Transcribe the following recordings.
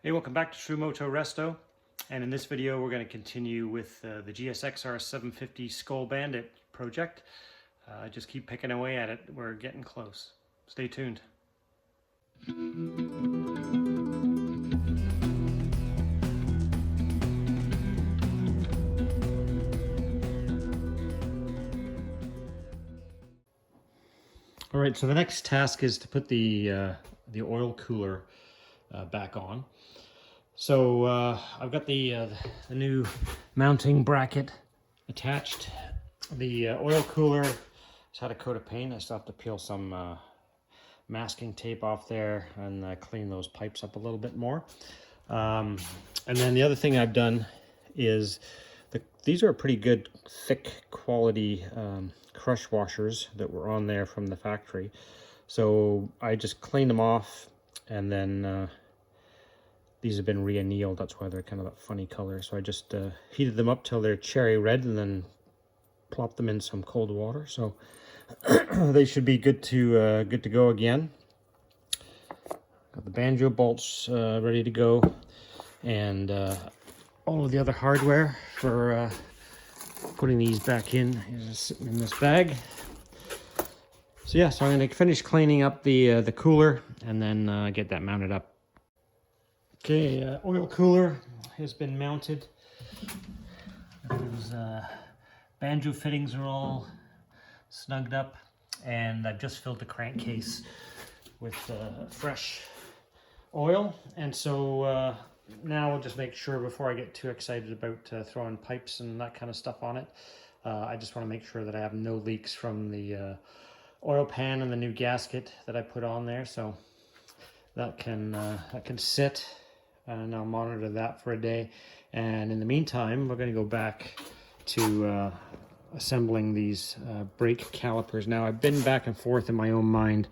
Hey, welcome back to True-Moto-Resto, and in this video we're going to continue with the GSXR 750 Skoal Bandit project. Just keep picking away at it. We're getting close. Stay tuned. All right, so the next task is to put the oil cooler back on. So I've got the new mounting bracket attached. The oil cooler has had a coat of paint. I still have to peel some masking tape off there and clean those pipes up a little bit more. And then the other thing I've done is these are pretty good thick quality crush washers that were on there from the factory. So I just cleaned them off, and then these have been re-annealed. That's why they're kind of that funny color. So I just heated them up till they're cherry red and then plopped them in some cold water. So they should be good to go again. Got the banjo bolts ready to go, and all of the other hardware for putting these back in is sitting in this bag. So yeah, so I'm going to finish cleaning up the cooler and then get that mounted up. Okay, oil cooler has been mounted. Those banjo fittings are all snugged up, and I've just filled the crankcase with fresh oil. And so now I'll just make sure, before I get too excited about throwing pipes and that kind of stuff on it, I just want to make sure that I have no leaks from the oil pan and the new gasket that I put on there. So that can sit. And I'll monitor that for a day. And in the meantime, we're going to go back to assembling these brake calipers. Now, I've been back and forth in my own mind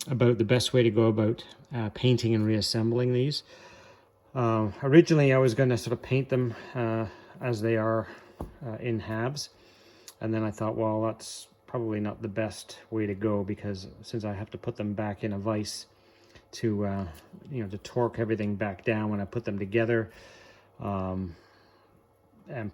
about the best way to go about painting and reassembling these. Originally, I was going to sort of paint them as they are in halves. And then I thought, well, that's probably not the best way to go, because since I have to put them back in a vise to to torque everything back down when I put them together, and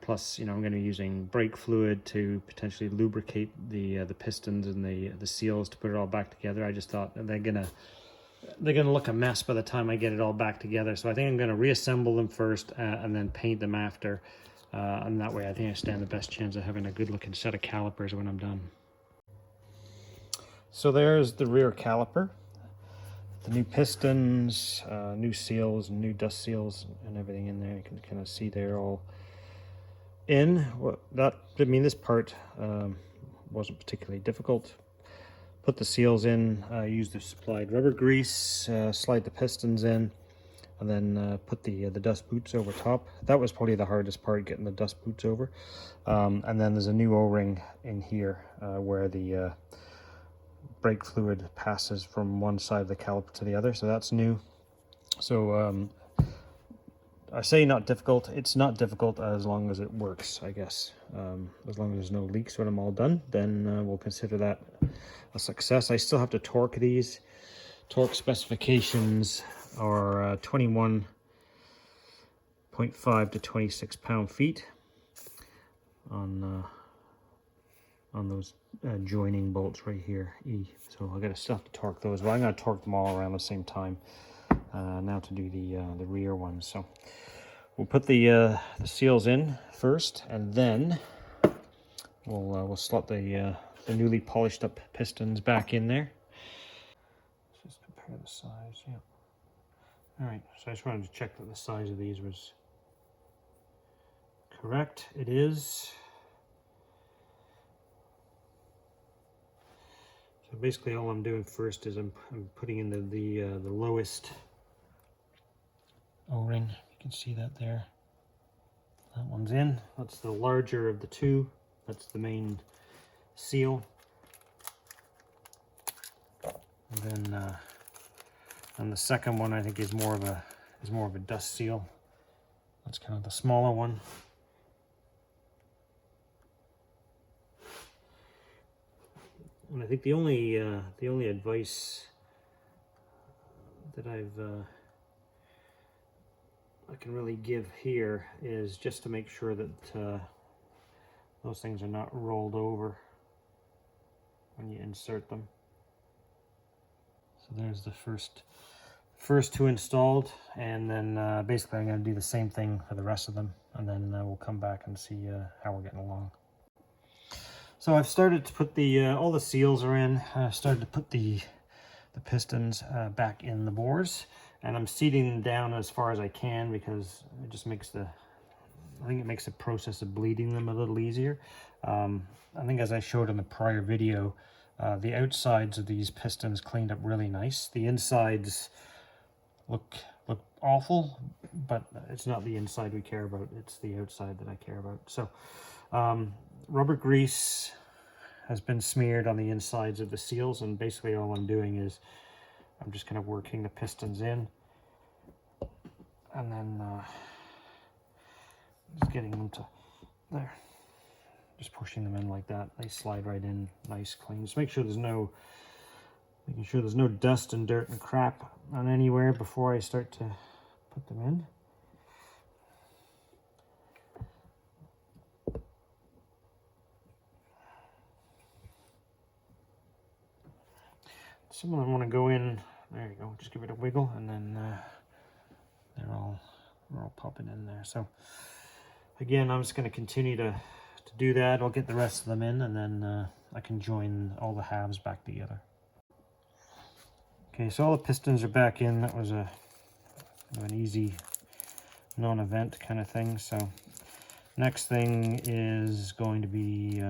plus I'm going to be using brake fluid to potentially lubricate the pistons and the seals to put it all back together. I just thought they're gonna look a mess by the time I get it all back together. So I think I'm going to reassemble them first and then paint them after, and that way I think I stand the best chance of having a good looking set of calipers when I'm done. So there's the rear caliper. The new pistons, new seals, new dust seals, and everything in there. You can kind of see they're all in. Well, this part wasn't particularly difficult. Put the seals in, use the supplied rubber grease, slide the pistons in, and then put the dust boots over top. That was probably the hardest part, getting the dust boots over. And then there's a new O-ring in here where the brake fluid passes from one side of the caliper to the other, so that's new. So I say not difficult. It's not difficult as long as it works, I guess. As long as there's no leaks when I'm all done, then we'll consider that a success. I still have to torque these. Torque specifications are 21.5 to 26 pound-feet on those joining bolts right here, E. So I still have to torque those, but I'm going to torque them all around the same time now to do the rear ones. So we'll put the seals in first, and then we'll slot the newly polished up pistons back in there. Let's just compare the size. Yeah. All right. So I just wanted to check that the size of these was correct. It is. So basically all I'm doing first is I'm putting in the lowest O-ring. You can see that there. That one's in. That's the larger of the two. That's the main seal. And then and the second one I think is more of a dust seal. That's kind of the smaller one. And I think the only advice that I've I can really give here is just to make sure that those things are not rolled over when you insert them. So there's the first two installed, and then basically I'm going to do the same thing for the rest of them, and then we'll come back and see how we're getting along. So I've started to put the all the seals are in. I've started to put the pistons back in the bores, and I'm seating them down as far as I can because it just makes I think it makes the process of bleeding them a little easier. I think as I showed in the prior video, the outsides of these pistons cleaned up really nice. The insides look awful, but it's not the inside we care about, it's the outside that I care about. So rubber grease has been smeared on the insides of the seals, and basically all I'm doing is I'm just kind of working the pistons in, and then just getting them to there, just pushing them in like that. They slide right in nice clean. Just making sure there's no dust and dirt and crap on anywhere before I start to put them in. Some of them want to go in, there you go, just give it a wiggle, and then they're all popping in there. So again, I'm just going to continue to do that. I'll get the rest of them in, and then I can join all the halves back together. Okay, so all the pistons are back in. That was an easy non-event kind of thing. So next thing is going to be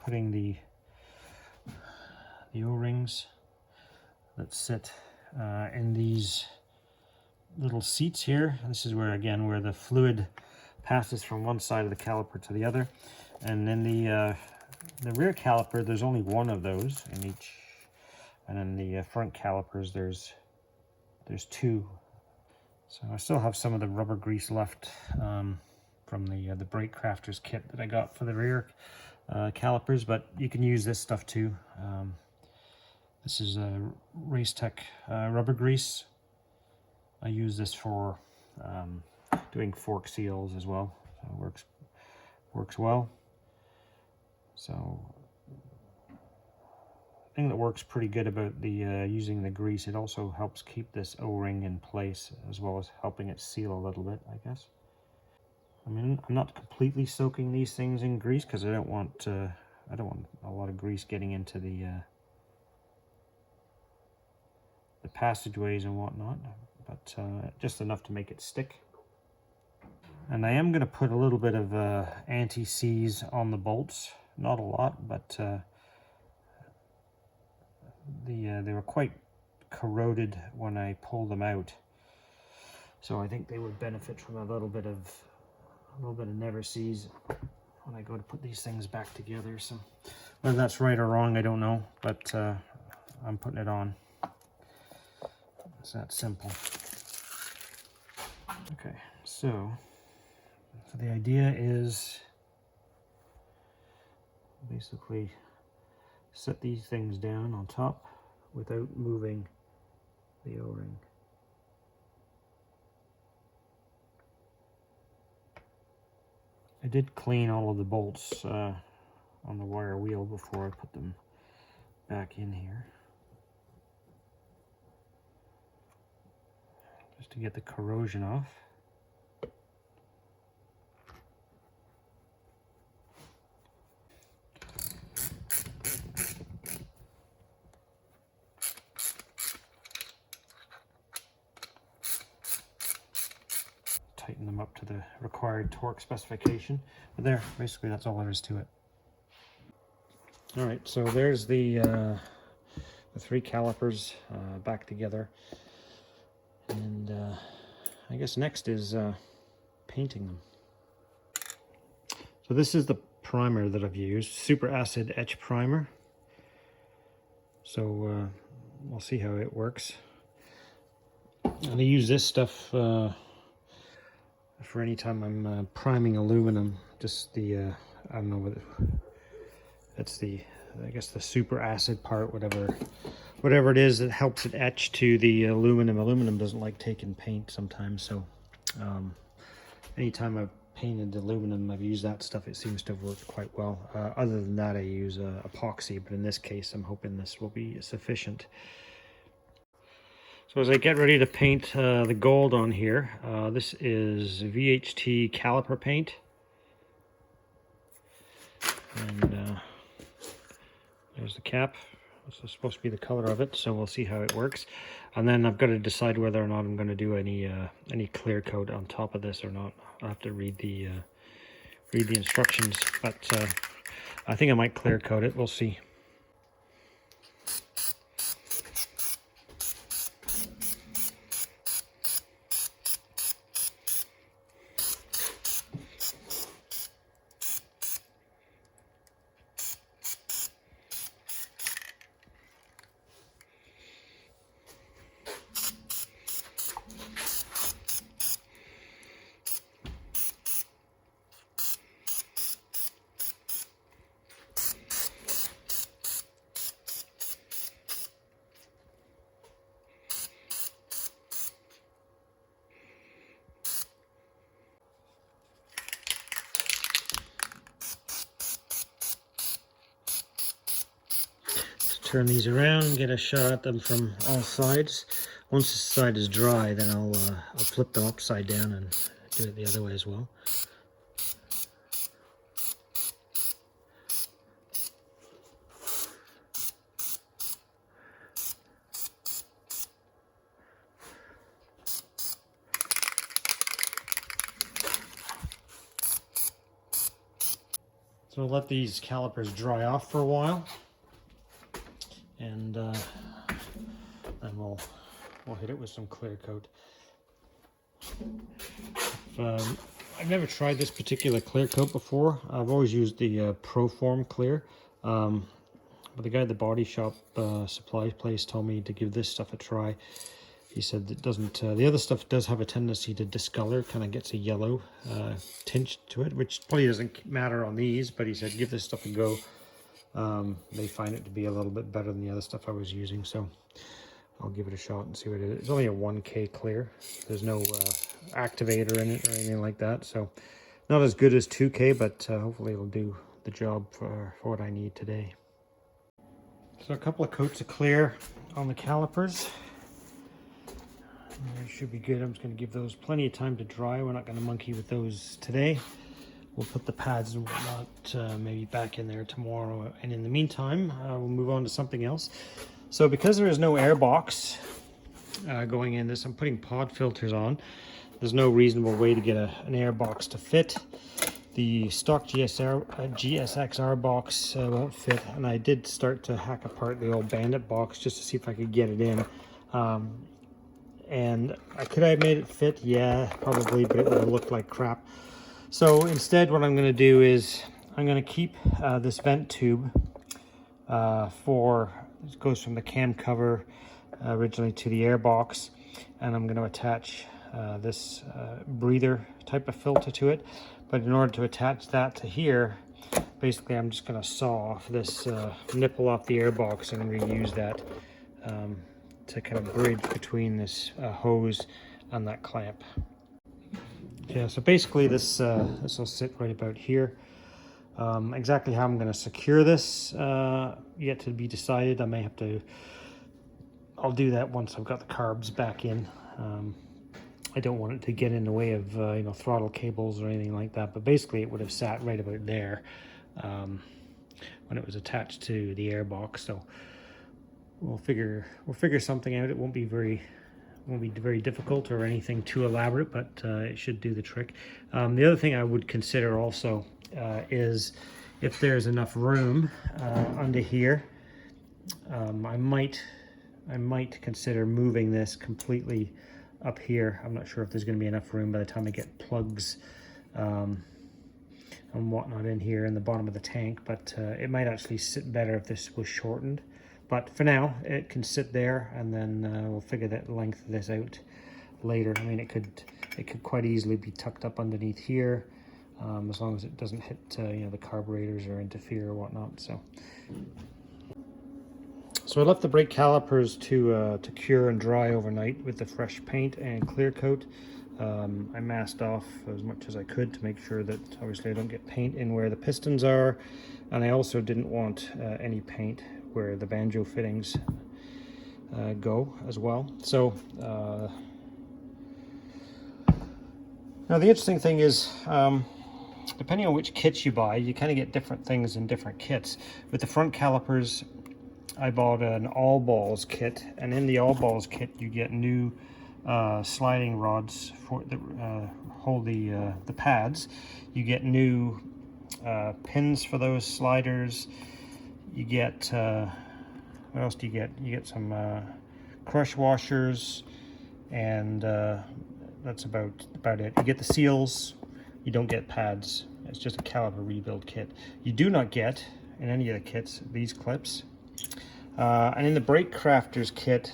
putting the O-rings that sit in these little seats here. This is where, again, where the fluid passes from one side of the caliper to the other. And then the rear caliper, there's only one of those in each. And then the front calipers, there's two. So I still have some of the rubber grease left from the brake crafters kit that I got for the rear calipers, but you can use this stuff too. This is Race Tech rubber grease. I use this for doing fork seals as well. So it works well. So the thing that works pretty good about the using the grease, it also helps keep this O-ring in place, as well as helping it seal a little bit, I guess. I mean, I'm not completely soaking these things in grease because I don't want a lot of grease getting into the passageways and whatnot, but just enough to make it stick. And I am going to put a little bit of anti-seize on the bolts, not a lot, but they were quite corroded when I pulled them out, so I think they would benefit from a little bit of never seize when I go to put these things back together. So whether that's right or wrong, I don't know, but I'm putting it on. It's that simple. Okay, so the idea is basically set these things down on top without moving the O-ring. I did clean all of the bolts on the wire wheel before I put them back in here, just to get the corrosion off. Tighten them up to the required torque specification. But there, basically that's all there is to it. All right, so there's the three calipers back together, and I guess next is painting them. So this is the primer that I've used, super acid etch primer. So we'll see how it works. And I use this stuff for any time I'm priming aluminum. Just the I don't know what that's the, I guess the super acid part, whatever it is that helps it etch to the aluminum. Aluminum doesn't like taking paint sometimes, so Anytime I've painted aluminum, I've used that stuff, it seems to have worked quite well. Other than that, I use epoxy, but in this case I'm hoping this will be sufficient. So as I get ready to paint the gold on here, this is VHT caliper paint. And there's the cap. This is supposed to be the color of it, so we'll see how it works. And then I've got to decide whether or not I'm going to do any clear coat on top of this or not. I'll have to read the instructions, but I think I might clear coat it. We'll see. Turn these around, get a shot at them from all sides. Once the side is dry, then I'll flip them upside down and do it the other way as well. So I'll let these calipers dry off for a while. And then we'll hit it with some clear coat. I've never tried this particular clear coat before. I've always used the Proform clear, but the guy at the body shop supply place told me to give this stuff a try. He said it doesn't. The other stuff does have a tendency to discolor, kind of gets a yellow tinge to it, which probably doesn't matter on these. But he said give this stuff a go. They find it to be a little bit better than the other stuff I was using, so I'll give it a shot and see what it is. It's only a 1K clear. There's no activator in it or anything like that, so not as good as 2K, but hopefully it'll do the job for what I need today. So a couple of coats of clear on the calipers. They should be good. I'm just going to give those plenty of time to dry. We're not going to monkey with those today. We'll put the pads and whatnot maybe back in there tomorrow. And in the meantime, we'll move on to something else. So because there is no airbox going in this, I'm putting pod filters on. There's no reasonable way to get an airbox to fit. The stock GSXR box won't fit. And I did start to hack apart the old Bandit box just to see if I could get it in. And could I have made it fit? Yeah, probably, but it would have looked like crap. So instead what I'm going to do is I'm going to keep this vent tube it goes from the cam cover originally to the airbox, and I'm going to attach this breather type of filter to it. But in order to attach that to here, basically I'm just going to saw off this nipple off the airbox and reuse that to kind of bridge between this hose and that clamp. Yeah, so basically this will sit right about here. Exactly how I'm going to secure this yet to be decided. I'll do that once I've got the carbs back in. I don't want it to get in the way of throttle cables or anything like that, but basically it would have sat right about there when it was attached to the airbox. So we'll figure something out. It won't be very difficult or anything too elaborate, but it should do the trick. The other thing I would consider also is if there's enough room under here, I might consider moving this completely up here. I'm not sure if there's going to be enough room by the time I get plugs and whatnot in here in the bottom of the tank, but it might actually sit better if this was shortened. But for now, it can sit there, and then we'll figure that length of this out later. I mean, it could quite easily be tucked up underneath here, as long as it doesn't hit the carburetors or interfere or whatnot. So I left the brake calipers to cure and dry overnight with the fresh paint and clear coat. I masked off as much as I could to make sure that obviously I don't get paint in where the pistons are, and I also didn't want any paint where the banjo fittings go as well. So now the interesting thing is, depending on which kits you buy, you kind of get different things in different kits. With the front calipers, I bought an all balls kit, and in the all balls kit you get new sliding rods for the hold the pads. You get new pins for those sliders. You get what else do you get? You get some crush washers, and that's about it. You get the seals. You don't get pads. It's just a caliper rebuild kit. You do not get in any of the kits these clips. And in the brake crafters kit,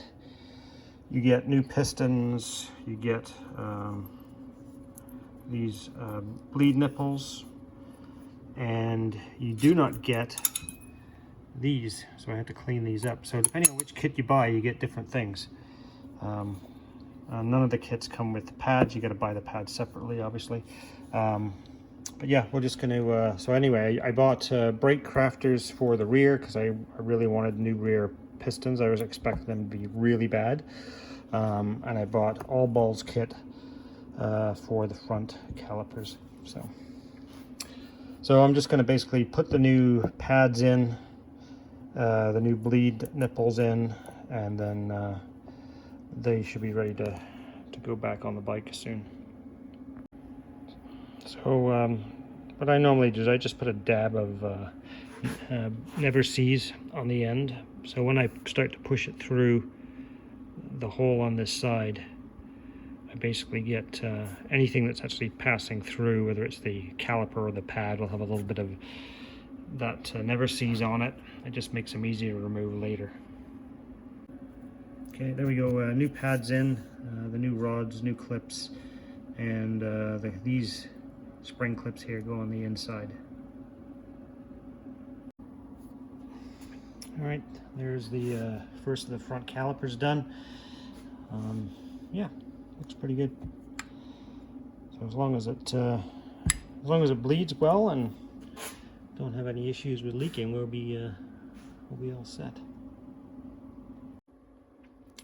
you get new pistons, you get these bleed nipples, and you do not get these, so I have to clean these up. So depending on which kit you buy, you get different things. None of the kits come with the pads. You got to buy the pads separately, obviously. But yeah, we're just going to, so anyway, I bought brake crafters for the rear because I really wanted new rear pistons. I was expecting them to be really bad. And I bought all balls kit for the front calipers. So I'm just going to basically put the new pads in, the new bleed nipples in, and then they should be ready to go back on the bike soon. So what I normally do is I just put a dab of Never Sees on the end. So when I start to push it through the hole on this side, I basically get anything that's actually passing through, whether it's the caliper or the pad, will have a little bit of that Never Sees on it. It just makes them easier to remove later. Okay, there we go. New pads in, the new rods, new clips, and these spring clips here go on the inside. All right, there's the first of the front calipers done. Yeah, looks pretty good. So as long as it bleeds well and don't have any issues with leaking, we'll be all set.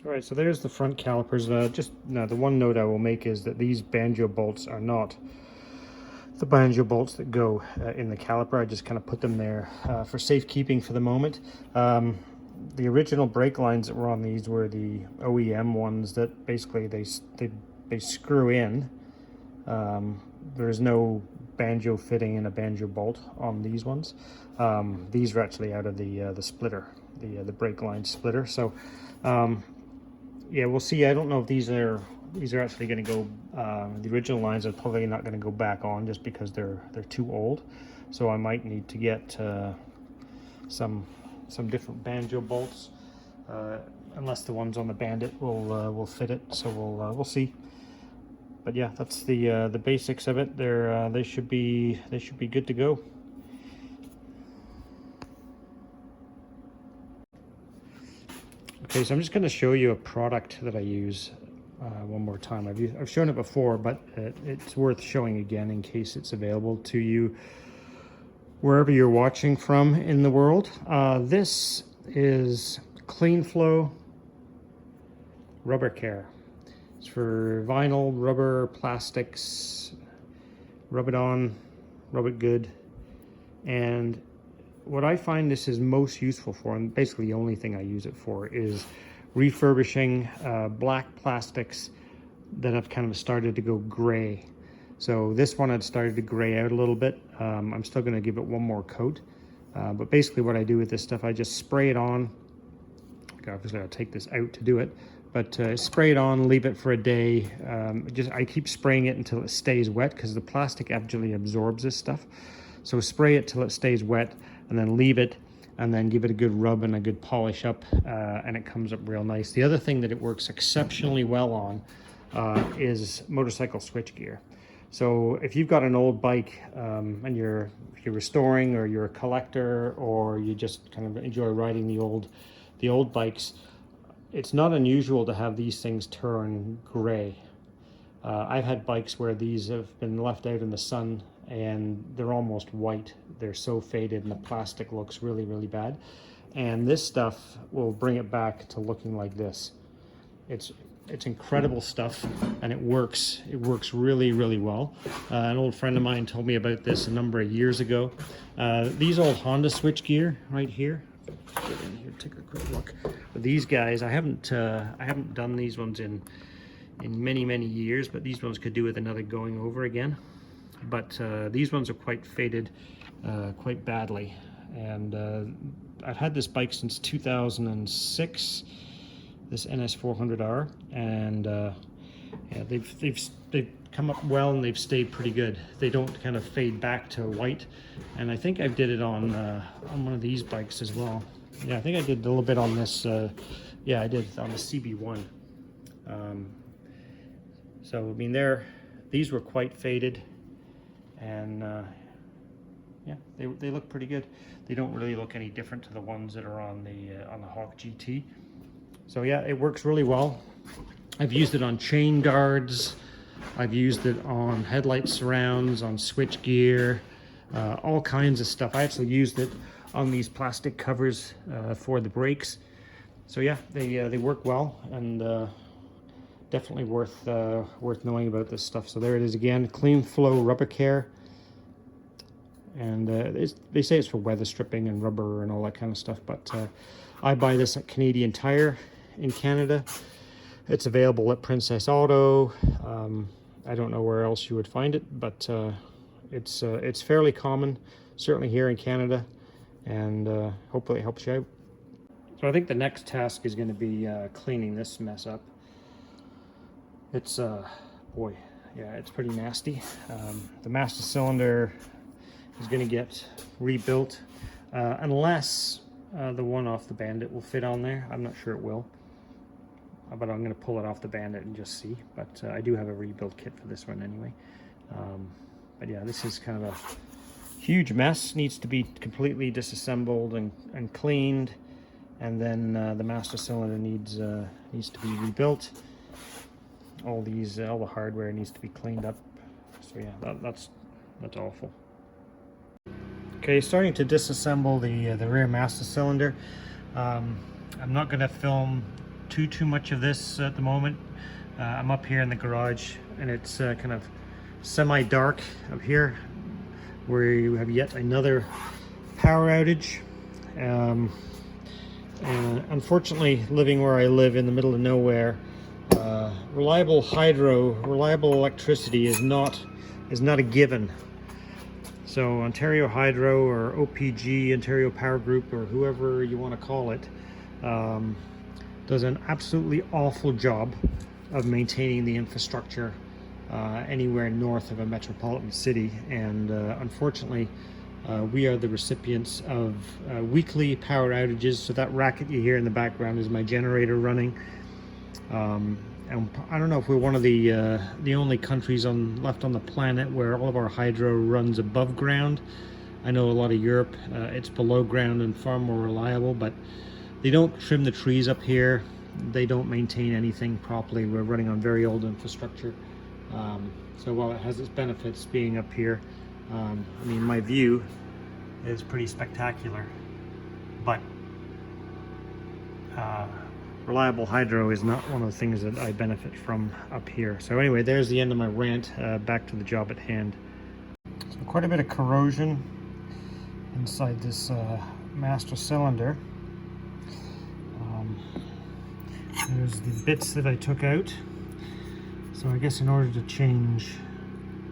All right, so there's the front calipers. Just now, the one note I will make is that these banjo bolts are not the banjo bolts that go in the caliper. I just kind of put them there for safekeeping for the moment. The original brake lines that were on these were the OEM ones that basically they screw in. There's no banjo fitting in a banjo bolt on these ones. These are actually out of the splitter, the brake line splitter. So yeah, we'll see. I don't know if these are actually going to go. The original lines are probably not going to go back on just because they're too old. So I might need to get some different banjo bolts, unless the ones on the Bandit will fit it. So we'll see. But yeah, that's the basics of it. They should be good to go. Okay, so I'm just going to show you a product that I use one more time. I've shown it before, but it's worth showing again in case it's available to you wherever you're watching from in the world. This is Clean Flow Rubber Care. It's for vinyl, rubber, plastics. Rub it on, rub it good. And what I find this is most useful for, and basically the only thing I use it for, is refurbishing black plastics that have kind of started to go gray. So this one had started to gray out a little bit. I'm still going to give it one more coat. But basically what I do with this stuff, I just spray it on. Obviously I'll take this out to do it. But spray it on, leave it for a day. I keep spraying it until it stays wet because the plastic actually absorbs this stuff. So spray it till it stays wet and then leave it and then give it a good rub and a good polish up and it comes up real nice. The other thing that it works exceptionally well on is motorcycle switchgear. So if you've got an old bike and you're restoring, or you're a collector, or you just kind of enjoy riding the old bikes, it's not unusual to have these things turn gray. I've had bikes where these have been left out in the sun and they're almost white. They're so faded and the plastic looks really, really bad. And this stuff will bring it back to looking like this. It's incredible stuff, and it works. It works really, really well. An old friend of mine told me about this a number of years ago. These old Honda switchgear right here. Get in here, take a quick look. But these guys, I haven't done these ones in many, many years, but these ones could do with another going over again. But these ones are quite faded, quite badly. And I've had this bike since 2006. This NS400R, and yeah, they've come up well and they've stayed pretty good. They don't kind of fade back to white, and I think I did it on one of these bikes as well. Yeah, I think I did a little bit on this. Yeah, I did on the CB1. So I mean, these were quite faded, and yeah, they look pretty good. They don't really look any different to the ones that are on the Hawk GT. So yeah, it works really well. I've used it on chain guards. I've used it on headlight surrounds, on switch gear, all kinds of stuff. I actually used it on these plastic covers for the brakes. So yeah, they work well, and definitely worth knowing about this stuff. So there it is again, Clean Flow Rubber Care. And they say it's for weather stripping and rubber and all that kind of stuff, but I buy this at Canadian Tire in Canada. It's available at Princess Auto. I don't know where else you would find it, but it's fairly common, certainly here in Canada, and hopefully it helps you out. So I think the next task is going to be cleaning this mess up. It's boy, yeah, it's pretty nasty. The master cylinder is going to get rebuilt unless the one off the Bandit will fit on there. I'm not sure it will, but I'm going to pull it off the Bandit and just see. But I do have a rebuild kit for this one anyway. But yeah, this is kind of a huge mess. Needs to be completely disassembled and cleaned, and then the master cylinder needs to be rebuilt. All the hardware needs to be cleaned up. So yeah, that's awful. Okay, starting to disassemble the rear master cylinder. I'm not going to film too much of this at the moment. I'm up here in the garage, and it's kind of semi-dark up here, where you have yet another power outage. And unfortunately, living where I live in the middle of nowhere, reliable electricity is not a given. So Ontario Hydro or OPG, Ontario Power Group, or whoever you want to call it, does an absolutely awful job of maintaining the infrastructure anywhere north of a metropolitan city. And unfortunately, we are the recipients of weekly power outages. So that racket you hear in the background is my generator running. And I don't know if we're one of the only countries left on the planet where all of our hydro runs above ground. I know a lot of Europe, it's below ground and far more reliable, but they don't trim the trees up here. They don't maintain anything properly. We're running on very old infrastructure. So while it has its benefits being up here, I mean, my view is pretty spectacular, but reliable hydro is not one of the things that I benefit from up here. So anyway, there's the end of my rant. Back to the job at hand. So quite a bit of corrosion inside this master cylinder. There's the bits that I took out. So I guess in order to change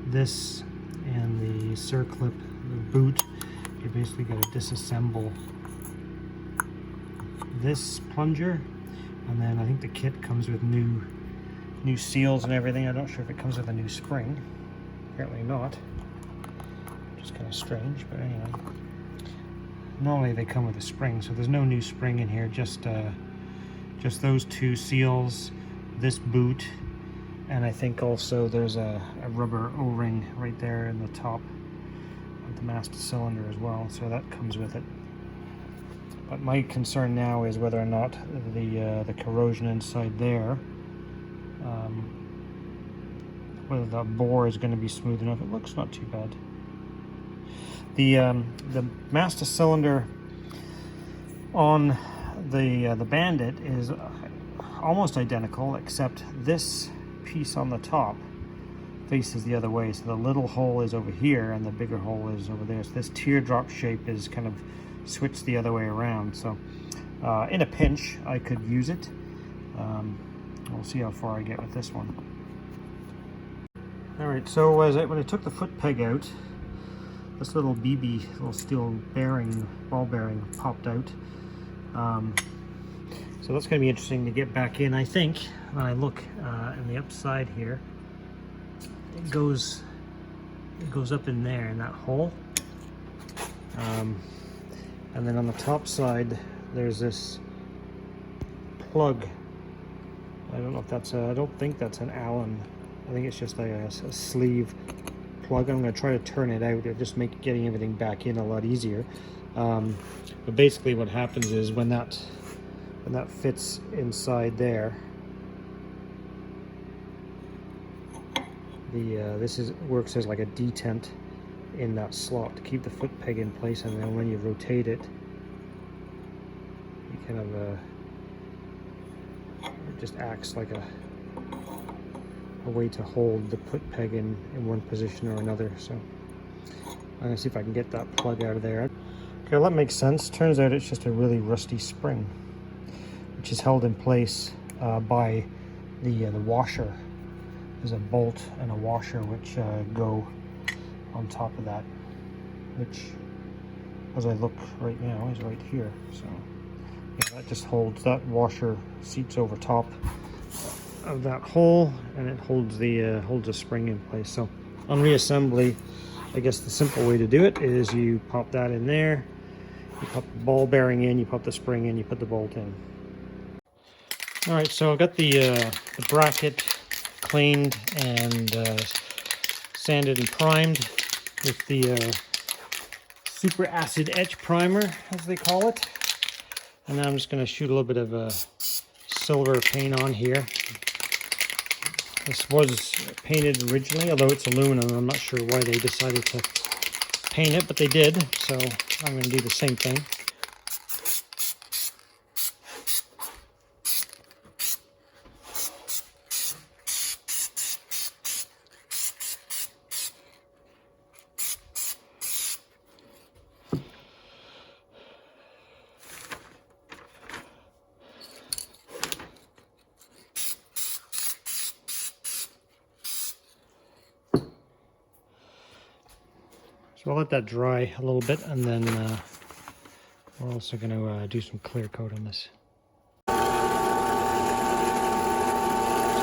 this and the circlip, the boot, you basically got to disassemble this plunger. And then I think the kit comes with new seals and everything. I'm not sure if it comes with a new spring. Apparently not. Which is kind of strange, but anyway. Normally they come with a spring, so there's no new spring in here. Just those two seals, this boot, and I think also there's a rubber O-ring right there in the top of the master cylinder as well. So that comes with it. But my concern now is whether or not the corrosion inside there whether the bore is going to be smooth enough. It looks not too bad. The master cylinder on the Bandit is almost identical, except this piece on the top faces the other way. So the little hole is over here and the bigger hole is over there. So this teardrop shape is kind of switched the other way around. So in a pinch, I could use it. We'll see how far I get with this one. All right, so when I took the foot peg out, this little little steel bearing, ball bearing, popped out. So that's going to be interesting to get back in. I think when I look in the upside here, it goes up in there in that hole. And then on the top side, there's this plug. I don't know if that's I don't think that's an Allen. I think it's just a sleeve plug. I'm going to try to turn it out. It'll just make getting everything back in a lot easier. But basically what happens is when that fits inside there, this works as like a detent in that slot to keep the foot peg in place, and then when you rotate it, you kind of it just acts like a way to hold the foot peg in one position or another. So I'm gonna see if I can get that plug out of there. Okay, well, that makes sense. Turns out it's just a really rusty spring, which is held in place by the washer. There's a bolt and a washer which go on top of that, which, as I look right now, is right here. So yeah, that just holds, that washer seats over top of that hole, and it holds the spring in place. So on reassembly, I guess the simple way to do it is you pop that in there, you pop the ball bearing in, you pop the spring in, you put the bolt in. All right, so I've got the bracket cleaned and sanded and primed with the super acid etch primer, as they call it. And now I'm just going to shoot a little bit of silver paint on here. This was painted originally, although it's aluminum. I'm not sure why they decided to paint it, but they did, so I'm going to do the same thing. So I'll let that dry a little bit, and then we're also going to do some clear coat on this. So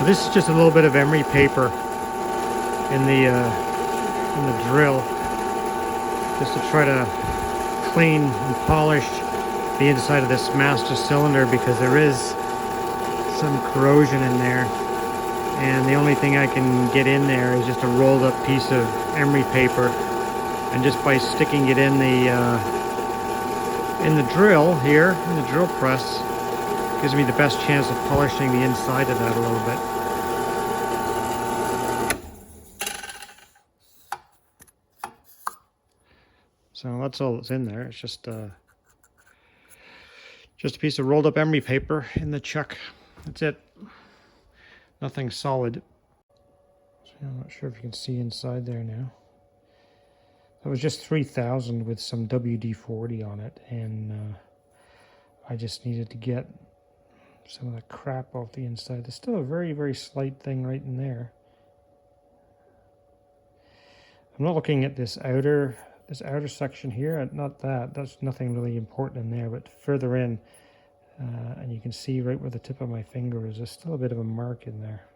this is just a little bit of emery paper in the drill, just to try to clean and polish the inside of this master cylinder, because there is some corrosion in there, and the only thing I can get in there is just a rolled up piece of emery paper. And just by sticking it in the drill here, in the drill press, gives me the best chance of polishing the inside of that a little bit. So that's all that's in there. It's just a piece of rolled up emery paper in the chuck. That's it. Nothing solid. So I'm not sure if you can see inside there now. It was just 3,000 with some WD-40 on it, and I just needed to get some of the crap off the inside. There's still a very, very slight thing right in there. I'm not looking at this outer section here. Not that. That's nothing really important in there, but further in, and you can see right where the tip of my finger is, there's still a bit of a mark in there.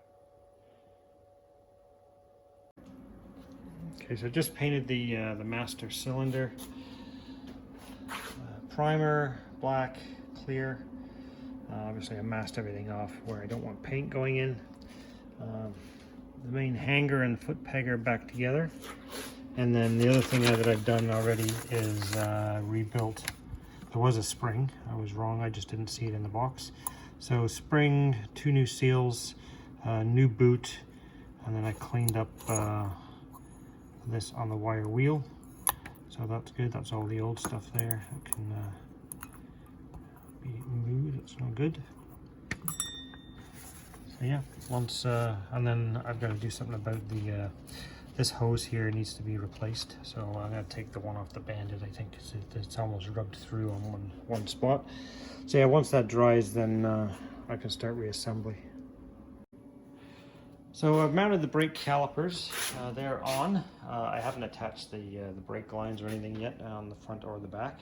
Okay, so I just painted the master cylinder. Primer, black, clear. Obviously I masked everything off where I don't want paint going in. The main hanger and foot peg are back together. And then the other thing that I've done already is rebuilt. There was a spring. I was wrong, I just didn't see it in the box. So spring, 2 new seals, new boot, And then I cleaned up this on the wire wheel, so that's good. That's all the old stuff there. It can be moved. It's no good. So yeah, once and then I've got to do something about the this hose here needs to be replaced. So I'm going to take the one off the Bandit. I think it's almost rubbed through on one spot. So yeah, once that dries, then I can start reassembly. So I've mounted the brake calipers. They're on. I haven't attached the brake lines or anything yet on the front or the back,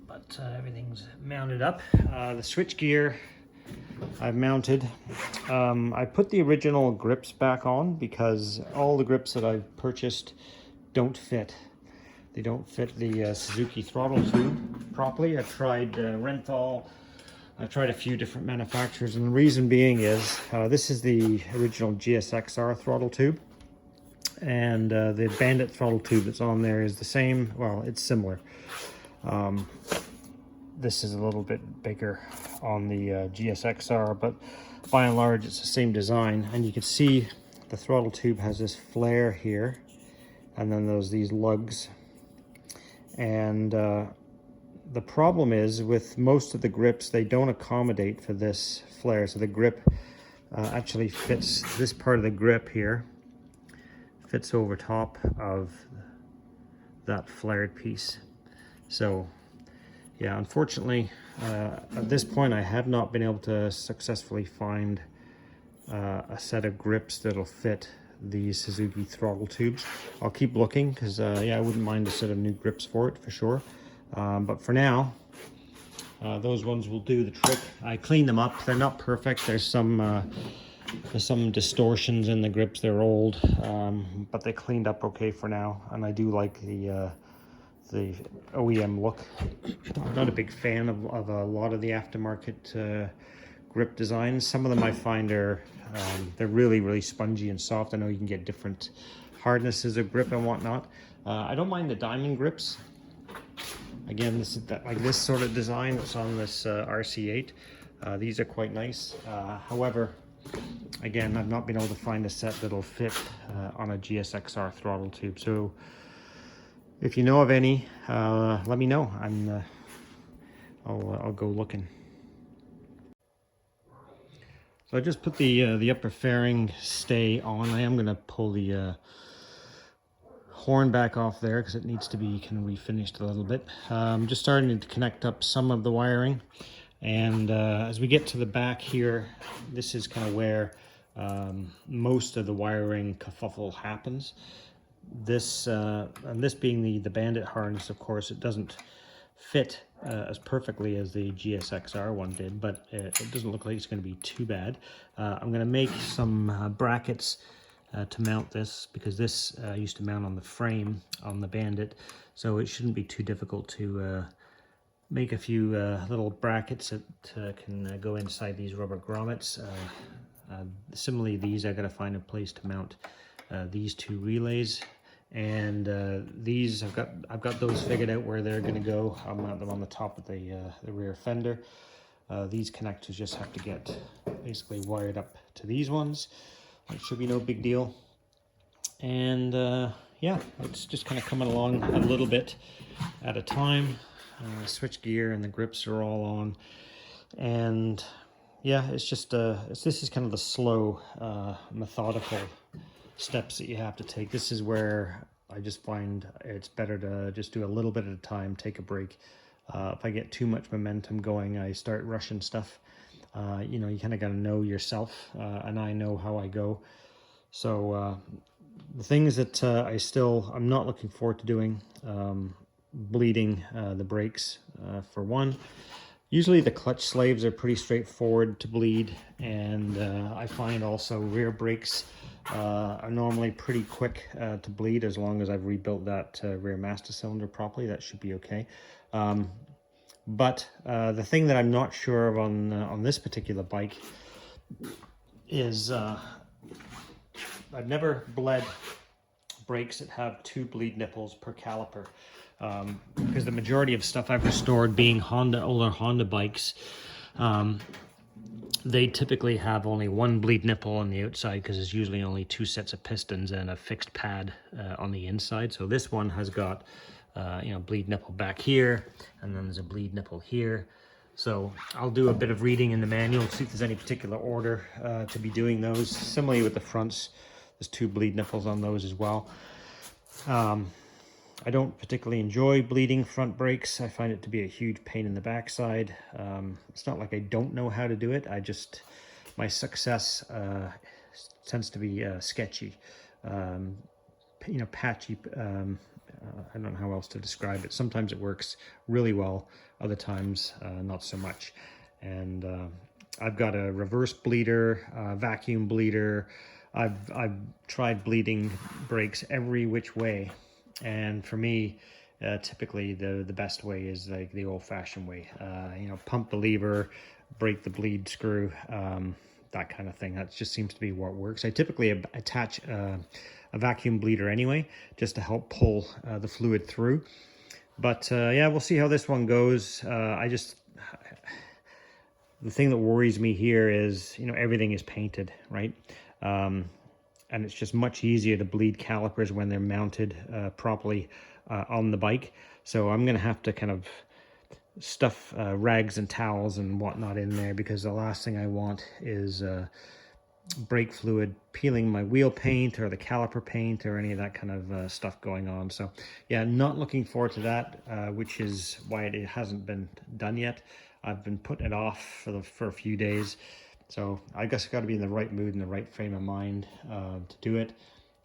but everything's mounted up. The switch gear I've mounted. I put the original grips back on because all the grips that I've purchased don't fit. They don't fit the Suzuki throttle tube properly. I've tried Renthal. I've tried a few different manufacturers, and the reason being is this is the original GSXR throttle tube, and the Bandit throttle tube that's on there is the same. Well, it's similar. This is a little bit bigger on the GSXR, but by and large it's the same design. And you can see the throttle tube has this flare here, and then there's these lugs. And the problem is with most of the grips, they don't accommodate for this flare. So the grip actually fits, this part of the grip here fits over top of that flared piece. So yeah, unfortunately, at this point I have not been able to successfully find a set of grips that'll fit these Suzuki throttle tubes. I'll keep looking because yeah, I wouldn't mind a set of new grips for it for sure. But for now, those ones will do the trick. I cleaned them up. They're not perfect. There's some distortions in the grips. They're old, but they cleaned up okay for now. And I do like the OEM look. I'm not a big fan of a lot of the aftermarket grip designs. Some of them I find are they're really spongy and soft. I know you can get different hardnesses of grip and whatnot. I don't mind the diamond grips. Again, this is like this sort of design that's on this RC8. These are quite nice. However, again, I've not been able to find a set that'll fit on a GSXR throttle tube. So if you know of any, let me know. I'll go looking. So I just put the upper fairing stay on. I am going to pull the horn back off there because it needs to be kind of refinished a little bit. Just starting to connect up some of the wiring, and as we get to the back here, this is kind of where most of the wiring kerfuffle happens. This and this being the Bandit harness, of course, it doesn't fit as perfectly as the GSXR one did, but it doesn't look like it's going to be too bad. I'm going to make some brackets to mount this, because this used to mount on the frame on the Bandit, so it shouldn't be too difficult to make a few little brackets that can go inside these rubber grommets. Similarly, these I got to find a place to mount these two relays, and these I've got those figured out where they're going to go. I'll mount them on the top of the rear fender. These connectors just have to get basically wired up to these ones. It should be no big deal. And yeah, it's just kind of coming along a little bit at a time. Switch gear and the grips are all on. And yeah, it's just this is kind of the slow, methodical steps that you have to take. This is where I just find it's better to just do a little bit at a time, take a break. If I get too much momentum going, I start rushing stuff. You know, you kind of got to know yourself, and I know how I go. So the things that I'm not looking forward to doing, bleeding the brakes for one. Usually the clutch slaves are pretty straightforward to bleed, and I find also rear brakes are normally pretty quick to bleed as long as I've rebuilt that rear master cylinder properly. That should be okay. But the thing that I'm not sure of on this particular bike is I've never bled brakes that have 2 bleed nipples per caliper, because the majority of stuff I've restored being older Honda bikes, they typically have only one bleed nipple on the outside because there's usually only 2 sets of pistons and a fixed pad on the inside. So this one has got, bleed nipple back here, and then there's a bleed nipple here. So I'll do a bit of reading in the manual, see if there's any particular order to be doing those. Similarly with the fronts, there's 2 bleed nipples on those as well. I don't particularly enjoy bleeding front brakes. I find it to be a huge pain in the backside. It's not like I don't know how to do it. My success tends to be sketchy, patchy. I don't know how else to describe it. Sometimes it works really well, other times not so much. And I've got a reverse bleeder, vacuum bleeder. I've tried bleeding brakes every which way. And for me, typically the best way is like the old-fashioned way. Pump the lever, break the bleed screw, that kind of thing. That just seems to be what works. I typically attach a vacuum bleeder anyway, just to help pull the fluid through. But yeah, we'll see how this one goes. The thing that worries me here is, everything is painted, right? And it's just much easier to bleed calipers when they're mounted properly on the bike. So I'm going to have to kind of stuff rags and towels and whatnot in there, because the last thing I want is brake fluid peeling my wheel paint or the caliper paint or any of that kind of stuff going on. So yeah, not looking forward to that, which is why it hasn't been done yet. I've been putting it off for a few days. So I guess I've got to be in the right mood and the right frame of mind to do it.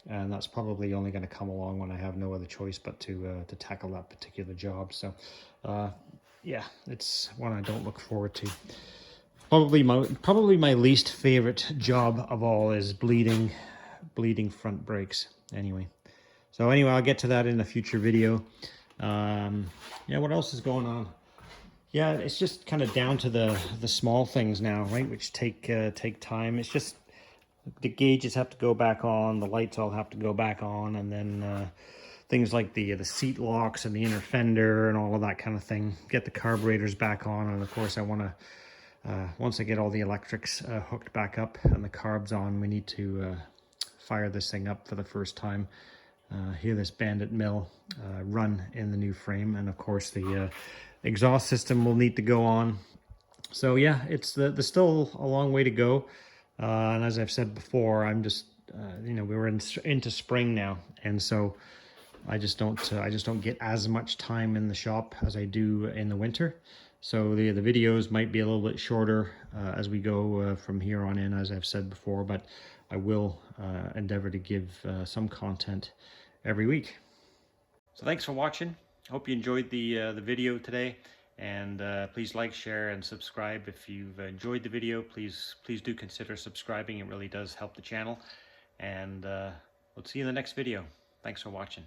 And that's probably only going to come along when I have no other choice but to tackle that particular job. So yeah, it's one I don't look forward to. Probably my least favorite job of all is bleeding front brakes. Anyway, I'll get to that in a future video. Yeah, what else is going on? Yeah, it's just kind of down to the small things now, right? Which take time. It's just the gauges have to go back on, the lights all have to go back on, and then things like the seat locks and the inner fender and all of that kind of thing. Get the carburetors back on, and of course I want to, once I get all the electrics hooked back up and the carbs on, we need to fire this thing up for the first time. Hear this Bandit mill run in the new frame, and of course the exhaust system will need to go on. So yeah, there's still a long way to go. And as I've said before, I'm just, we're into spring now. And so I just don't get as much time in the shop as I do in the winter. So the videos might be a little bit shorter as we go from here on in, as I've said before, but I will endeavor to give some content every week. So thanks for watching. Hope you enjoyed the video today, and please like, share, and subscribe. If you've enjoyed the video, please do consider subscribing. It really does help the channel, and we'll see you in the next video. Thanks for watching.